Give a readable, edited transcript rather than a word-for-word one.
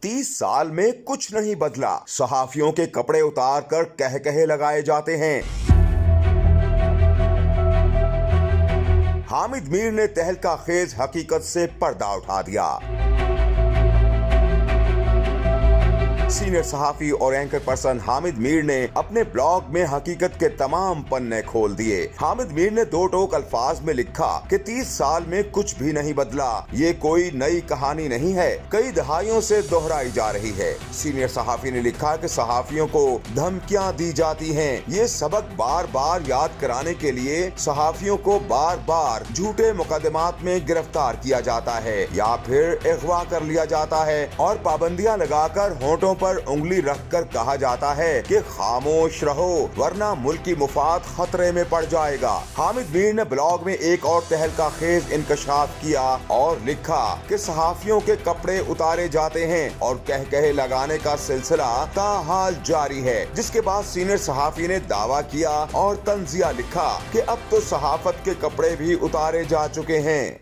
30 साल में कुछ नहीं बदला। सहाफियों के कपड़े उतार कर कहे लगाए जाते हैं। हामिद मीर ने तहलका खेज हकीकत से पर्दा उठा दिया। सीनियर सहाफी और एंकर पर्सन हामिद मीर ने अपने ब्लॉग में हकीकत के तमाम पन्ने खोल दिए। हामिद मीर ने दो टोक अल्फाज में लिखा कि 30 साल में कुछ भी नहीं बदला। ये कोई नई कहानी नहीं है, कई दहाइयों से दोहराई जा रही है। सीनियर सहाफी ने लिखा कि सहाफियों को धमकियां दी जाती हैं। ये सबक बार बार याद कराने के लिए सहाफियों को बार बार झूठे मुकदमात में गिरफ्तार किया जाता है या फिर अगवा कर लिया जाता है और पाबंदियां लगाकर होंठों पर उंगली रखकर कहा जाता है कि खामोश रहो वरना मुल्क की मुफाद खतरे में पड़ जाएगा। हामिद मीर ने ब्लॉग में एक और तहलका खेज इंकशाफ किया और लिखा कि सहाफियों के कपड़े उतारे जाते हैं और कहे लगाने का सिलसिला ताहाल जारी है, जिसके बाद सीनियर सहाफी ने दावा किया और तंजिया लिखा कि अब तो सहाफत के कपड़े भी उतारे जा चुके हैं।